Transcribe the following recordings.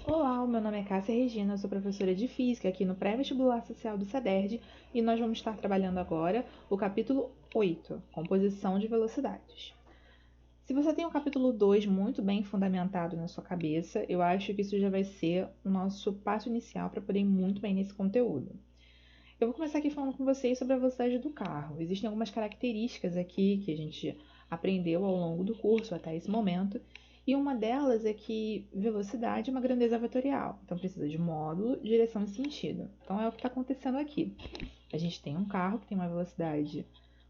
Olá, o meu nome é Cássia Regina, eu sou professora de Física aqui no Pré-Vestibular Social do CEDERJ e nós vamos estar trabalhando agora o capítulo 8, Composição de Velocidades. Se você tem o capítulo 2 muito bem fundamentado na sua cabeça, eu acho que isso já vai ser o nosso passo inicial para poder ir muito bem nesse conteúdo. Eu vou começar aqui falando com vocês sobre a velocidade do carro. Existem algumas características aqui que a gente aprendeu ao longo do curso até esse momento, e uma delas é que velocidade é uma grandeza vetorial, então precisa de módulo, direção e sentido. Então é o que está acontecendo aqui. A gente tem um carro que tem uma velocidade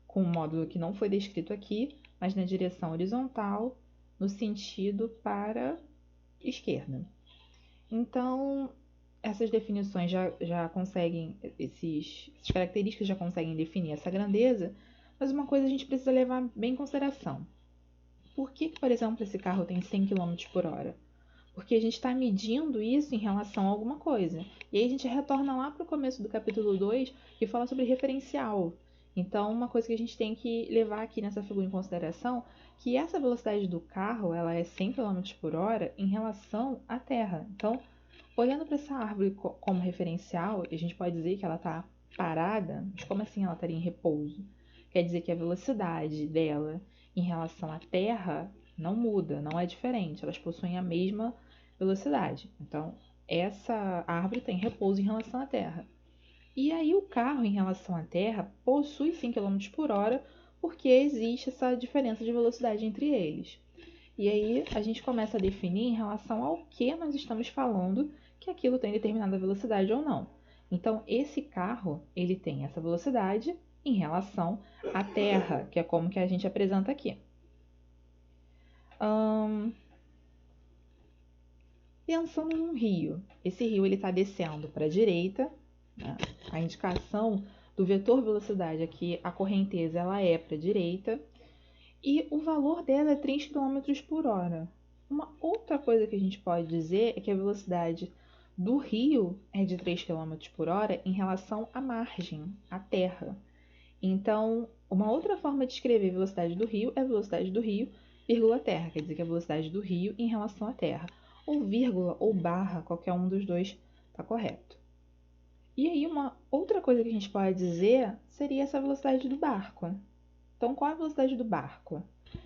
com um módulo que não foi descrito aqui, mas na direção horizontal, no sentido para esquerda. Então, essas definições já conseguem, essas características já conseguem definir essa grandeza, mas uma coisa a gente precisa levar bem em consideração. Por que, por exemplo, esse carro tem 100 km por hora? Porque a gente está medindo isso em relação a alguma coisa. E aí a gente retorna lá para o começo do capítulo 2, que fala sobre referencial. Então, uma coisa que a gente tem que levar aqui nessa figura em consideração, que essa velocidade do carro ela é 100 km por hora em relação à Terra. Então, olhando para essa árvore como referencial, a gente pode dizer que ela está parada, mas como assim ela estaria em repouso? Quer dizer que a velocidade dela em relação à Terra não muda, não é diferente, elas possuem a mesma velocidade. Então, essa árvore tem repouso em relação à Terra. E aí o carro em relação à Terra possui 100 km por hora porque existe essa diferença de velocidade entre eles. E aí a gente começa a definir em relação ao que nós estamos falando que aquilo tem determinada velocidade ou não. Então, esse carro, ele tem essa velocidade em relação à Terra, que é como que a gente apresenta aqui. Pensando num rio, esse rio está descendo para a direita, né? A indicação do vetor velocidade aqui, a correnteza ela é para a direita, e o valor dela é 3 km por hora. Uma outra coisa que a gente pode dizer é que a velocidade do rio é de 3 km por hora em relação à margem, à terra. Então, uma outra forma de escrever a velocidade do rio é a velocidade do rio, vírgula terra, quer dizer que é a velocidade do rio em relação à terra. Ou vírgula ou barra, qualquer um dos dois está correto. E aí, uma outra coisa que a gente pode dizer seria essa velocidade do barco. Então, qual é a velocidade do barco?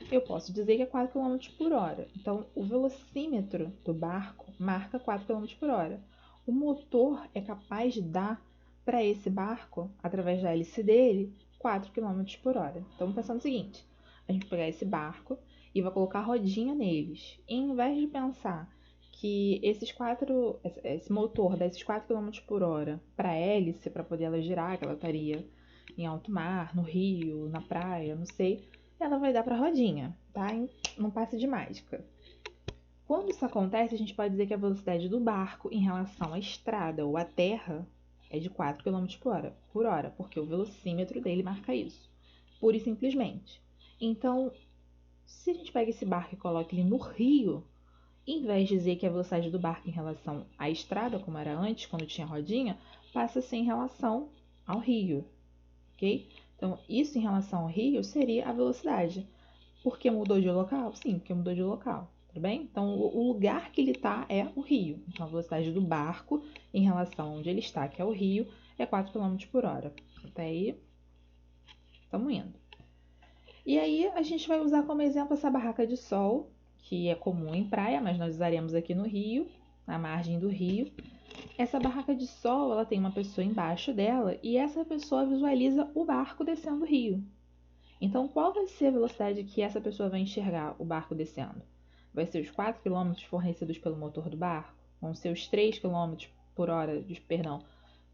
Eu posso dizer que é 4 km por hora. Então, o velocímetro do barco marca 4 km por hora. O motor é capaz de dar para esse barco, através da hélice dele, 4 km por hora. Então, pensando o seguinte, a gente vai pegar esse barco e vai colocar rodinha neles. E, em vez de pensar que esse motor dá esses 4 km por hora para a hélice, para poder ela girar, que ela estaria em alto mar, no rio, na praia, não sei, ela vai dar para a rodinha, tá? Num passe de mágica. Quando isso acontece, a gente pode dizer que a velocidade do barco em relação à estrada ou à terra é de 4 km por hora, porque o velocímetro dele marca isso, pura e simplesmente. Então, se a gente pega esse barco e coloca ele no rio, em vez de dizer que a velocidade do barco em relação à estrada, como era antes, quando tinha rodinha, passa a ser em relação ao rio, ok? Então, isso em relação ao rio seria a velocidade. Por que mudou de local? Sim, porque mudou de local, tudo bem? Então, o lugar que ele está é o rio. Então, a velocidade do barco em relação a onde ele está, que é o rio, é 4 km por hora. Até aí, estamos indo. E aí, a gente vai usar como exemplo essa barraca de sol, que é comum em praia, mas nós usaremos aqui no rio, na margem do rio. Essa barraca de sol, ela tem uma pessoa embaixo dela e essa pessoa visualiza o barco descendo o rio. Então, qual vai ser a velocidade que essa pessoa vai enxergar o barco descendo? Vai ser os 4 km fornecidos pelo motor do barco? Vão ser os 3 km por hora,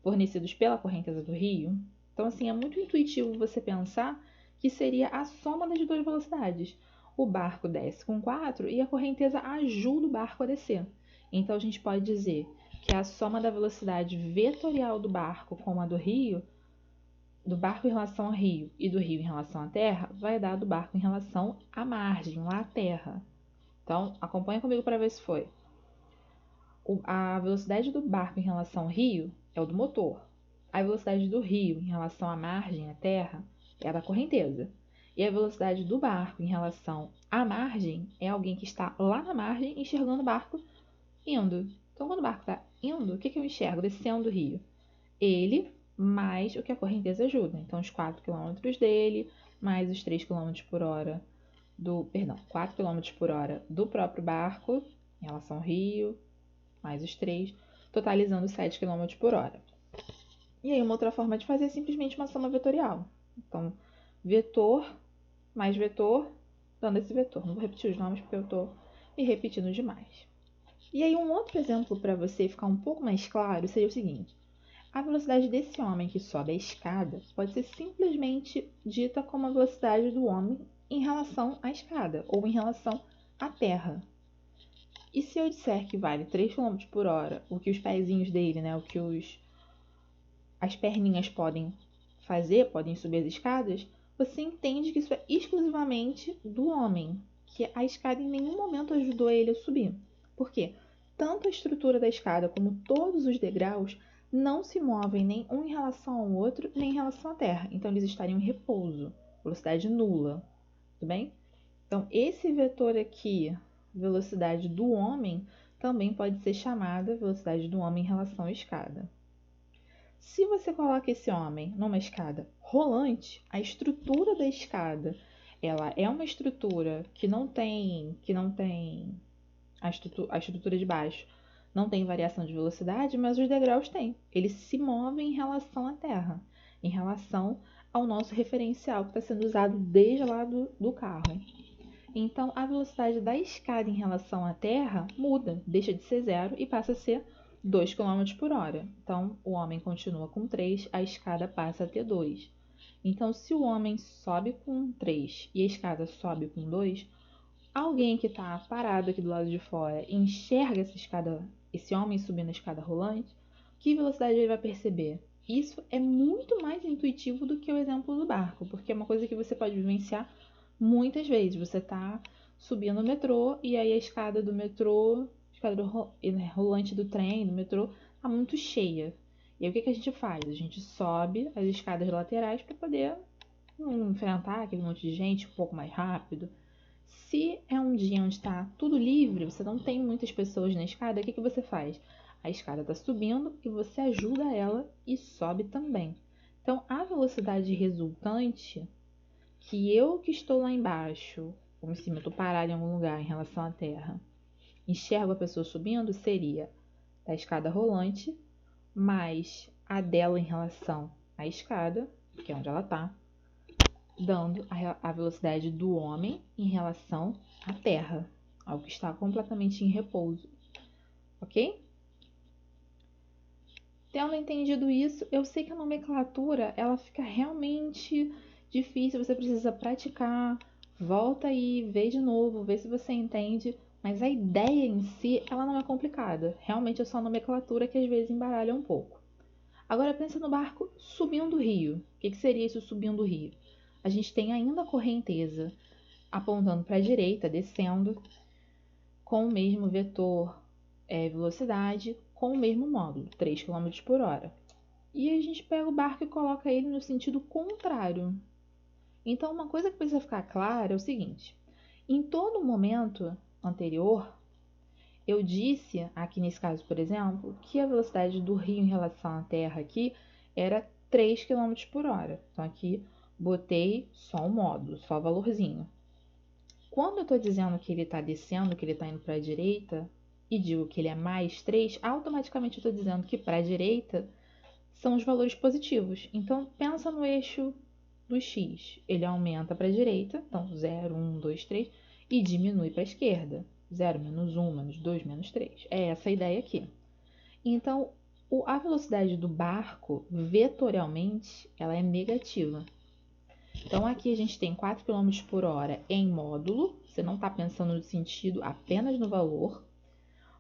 fornecidos pela correnteza do rio? Então, assim, é muito intuitivo você pensar que seria a soma das duas velocidades. O barco desce com 4 e a correnteza ajuda o barco a descer. Então, a gente pode dizer que a soma da velocidade vetorial do barco com a do barco em relação ao rio e do rio em relação à terra, vai dar do barco em relação à margem, lá à terra. Então, acompanha comigo para ver se foi. A velocidade do barco em relação ao rio é o do motor. A velocidade do rio em relação à margem, à terra, é a da correnteza. E a velocidade do barco em relação à margem é alguém que está lá na margem enxergando o barco indo. Então, quando o barco está indo, o que eu enxergo descendo o rio? Ele mais o que a correnteza ajuda. Então, os 4 km dele, mais os 3 km por hora 4 km por hora do próprio barco, em relação ao rio, mais os 3, totalizando 7 km por hora. E aí, uma outra forma de fazer é simplesmente uma soma vetorial. Então, vetor mais vetor, dando esse vetor. Não vou repetir os nomes porque eu estou me repetindo demais. E aí, um outro exemplo para você ficar um pouco mais claro seria o seguinte. A velocidade desse homem que sobe a escada pode ser simplesmente dita como a velocidade do homem em relação à escada ou em relação à terra. E se eu disser que vale 3 km por hora, o que os pezinhos dele, né, o que as perninhas podem fazer, podem subir as escadas, você entende que isso é exclusivamente do homem, que a escada em nenhum momento ajudou ele a subir. Por quê? Tanto a estrutura da escada como todos os degraus não se movem nem um em relação ao outro, nem em relação à terra. Então, eles estariam em repouso, velocidade nula. Tudo bem? Então, esse vetor aqui, velocidade do homem, também pode ser chamada velocidade do homem em relação à escada. Se você coloca esse homem numa escada rolante, a estrutura da escada, ela é uma estrutura que não tem a estrutura de baixo não tem variação de velocidade, mas os degraus têm. Eles se movem em relação à Terra, em relação ao nosso referencial que está sendo usado desde lá do carro. Então, a velocidade da escada em relação à Terra muda, deixa de ser 0 e passa a ser 2 km por hora. Então, o homem continua com 3, a escada passa a ter 2. Então, se o homem sobe com 3 e a escada sobe com 2, alguém que está parado aqui do lado de fora enxerga esse homem subindo a escada rolante, que velocidade ele vai perceber? Isso é muito mais intuitivo do que o exemplo do barco, porque é uma coisa que você pode vivenciar muitas vezes. Você está subindo o metrô e aí a escada do metrô, a escada rolante do trem, do metrô, está muito cheia. E aí o que a gente faz? A gente sobe as escadas laterais para poder enfrentar aquele monte de gente um pouco mais rápido. Se é um dia onde está tudo livre, você não tem muitas pessoas na escada, o que você faz? A escada está subindo e você ajuda ela e sobe também. Então, a velocidade resultante, que eu que estou lá embaixo, como se eu estou parado em algum lugar em relação à Terra, enxergo a pessoa subindo, seria da escada rolante, mais a dela em relação à escada, que é onde ela está, dando a velocidade do homem em relação à Terra, algo que está completamente em repouso, ok? Tendo entendido isso, eu sei que a nomenclatura ela fica realmente difícil, você precisa praticar, volta aí, vê de novo, vê se você entende, mas a ideia em si ela não é complicada, realmente é só a nomenclatura que às vezes embaralha um pouco. Agora pensa no barco subindo o rio. O que seria isso subindo o rio? A gente tem ainda a correnteza apontando para a direita, descendo, com o mesmo vetor velocidade, com o mesmo módulo, 3 km por hora. E a gente pega o barco e coloca ele no sentido contrário. Então, uma coisa que precisa ficar clara é o seguinte: em todo momento anterior, eu disse, aqui nesse caso, por exemplo, que a velocidade do rio em relação à Terra aqui era 3 km por hora. Então, aqui botei só o módulo, só o valorzinho. Quando eu estou dizendo que ele está descendo, que ele está indo para a direita, e digo que ele é mais 3, automaticamente eu estou dizendo que para a direita são os valores positivos. Então, pensa no eixo do x. Ele aumenta para a direita, então 0, 1, 2, 3, e diminui para a esquerda. 0, menos 1, menos 2, menos 3. É essa a ideia aqui. Então, a velocidade do barco, vetorialmente, ela é negativa. Então, aqui a gente tem 4 km por hora em módulo. Você não está pensando no sentido, apenas no valor.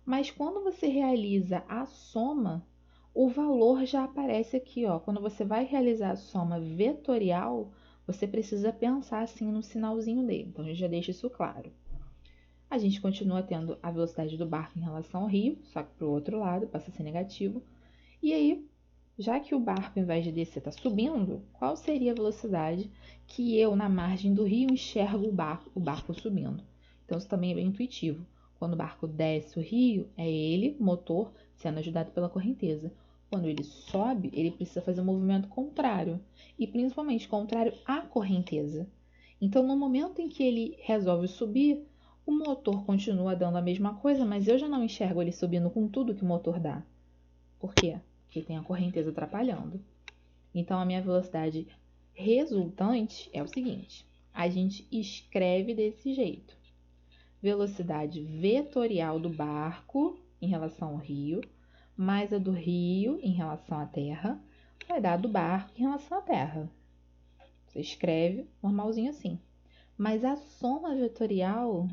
Mas quando você realiza a soma, o valor já aparece aqui, ó. Quando você vai realizar a soma vetorial, você precisa pensar assim no sinalzinho dele. Então, a gente já deixa isso claro. A gente continua tendo a velocidade do barco em relação ao rio, só que para o outro lado, passa a ser negativo. E aí, já que o barco, ao invés de descer, está subindo, qual seria a velocidade que eu, na margem do rio, enxergo o barco subindo? Então, isso também é bem intuitivo. Quando o barco desce o rio, é ele, motor, sendo ajudado pela correnteza. Quando ele sobe, ele precisa fazer um movimento contrário, e principalmente contrário à correnteza. Então, no momento em que ele resolve subir, o motor continua dando a mesma coisa, mas eu já não enxergo ele subindo com tudo que o motor dá. Por quê? Porque tem a correnteza atrapalhando. Então, a minha velocidade resultante é o seguinte: a gente escreve desse jeito. Velocidade vetorial do barco em relação ao rio, mais a do rio em relação à terra, vai dar do barco em relação à terra. Você escreve normalzinho assim. Mas a soma vetorial,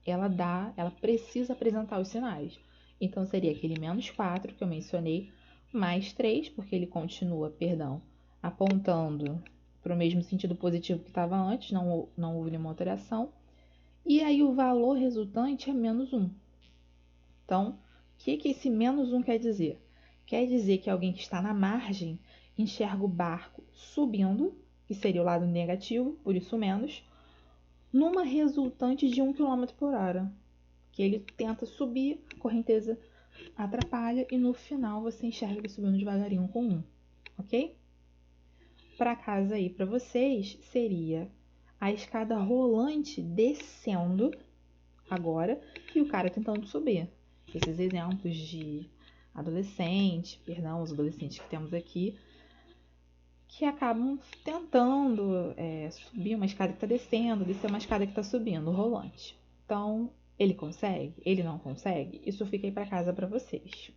ela precisa apresentar os sinais. Então, seria aquele menos 4 que eu mencionei, mais 3, porque ele continua, apontando para o mesmo sentido positivo que estava antes, não houve nenhuma alteração. E aí o valor resultante é menos 1. Então, o que esse menos 1 quer dizer? Quer dizer que alguém que está na margem enxerga o barco subindo, que seria o lado negativo, por isso menos, numa resultante de 1 km por hora. Que ele tenta subir, a correnteza atrapalha e no final você enxerga ele subindo devagarinho com 1, ok? Para casa aí para vocês seria a escada rolante descendo agora e o cara tentando subir. Esses exemplos de os adolescentes que temos aqui, que acabam tentando subir uma escada que está descendo, descer uma escada que está subindo, rolante. Então, ele consegue? Ele não consegue? Isso fica aí para casa para vocês.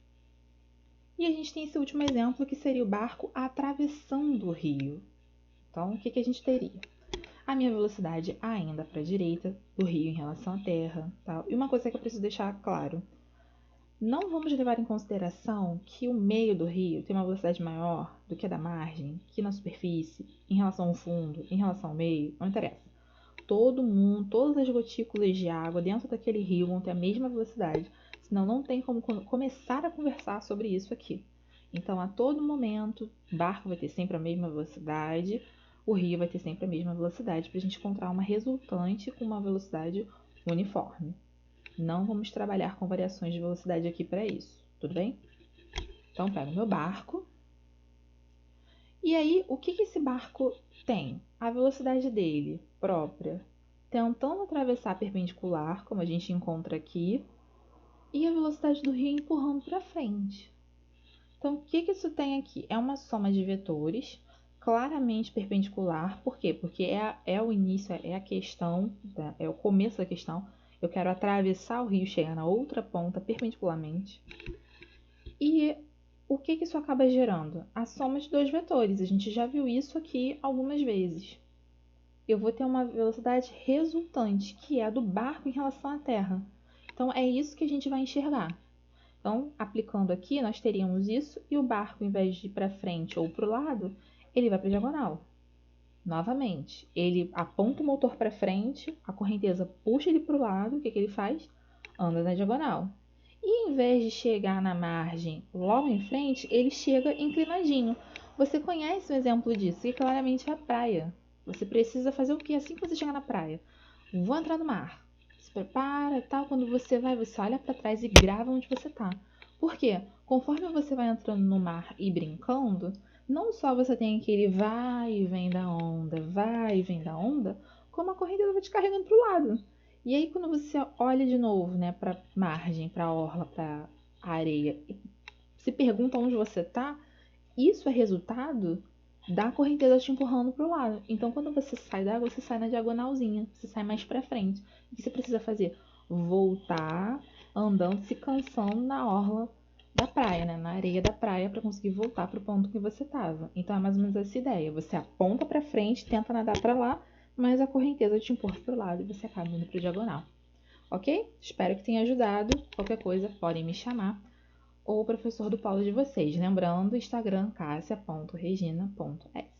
E a gente tem esse último exemplo, que seria o barco atravessando o rio. Então, o que a gente teria? A minha velocidade ainda para a direita do rio em relação à terra. Tal. E uma coisa que eu preciso deixar claro. Não vamos levar em consideração que o meio do rio tem uma velocidade maior do que a da margem, que na superfície, em relação ao fundo, em relação ao meio, não interessa. Todo mundo, todas as gotículas de água dentro daquele rio vão ter a mesma velocidade, senão não tem como começar a conversar sobre isso aqui. Então, a todo momento, o barco vai ter sempre a mesma velocidade, o rio vai ter sempre a mesma velocidade, para a gente encontrar uma resultante com uma velocidade uniforme. Não vamos trabalhar com variações de velocidade aqui para isso, tudo bem? Então, pego o meu barco. E aí, o que esse barco tem? A velocidade dele própria, tentando atravessar a perpendicular, como a gente encontra aqui, e a velocidade do rio empurrando para frente. Então, o que isso tem aqui? É uma soma de vetores, claramente perpendicular. Por quê? Porque é o início, é a questão, é o começo da questão. Eu quero atravessar o rio, chegar na outra ponta perpendicularmente. E o que isso acaba gerando? A soma de dois vetores. A gente já viu isso aqui algumas vezes. Eu vou ter uma velocidade resultante, que é a do barco em relação à terra. Então, é isso que a gente vai enxergar. Então, aplicando aqui, nós teríamos isso, e o barco, em vez de ir para frente ou para o lado, ele vai para a diagonal. Novamente, ele aponta o motor para frente, a correnteza puxa ele para o lado, o que ele faz? Anda na diagonal. E em vez de chegar na margem logo em frente, ele chega inclinadinho. Você conhece um exemplo disso, que claramente é a praia. Você precisa fazer o que assim que você chegar na praia? Vou entrar no mar. Se prepara e tal. Quando você vai, você olha para trás e grava onde você está. Por quê? Conforme você vai entrando no mar e brincando, não só você tem aquele vai e vem da onda, como a correnteza vai te carregando para o lado. E aí, quando você olha de novo, né, para margem, para orla, para areia, e se pergunta onde você está, isso é resultado da correnteza te empurrando para o lado. Então, quando você sai da água, você sai na diagonalzinha, você sai mais para frente. O que você precisa fazer? Voltar andando, se cansando na orla da praia, né, na areia da praia, para conseguir voltar para o ponto que você estava. Então, é mais ou menos essa ideia. Você aponta para frente, tenta nadar para lá, mas a correnteza te empurra para o lado e você acaba indo para a diagonal. Ok? Espero que tenha ajudado. Qualquer coisa, podem me chamar. Ou o professor do polo de vocês. Lembrando, Instagram, cassia.regina.s.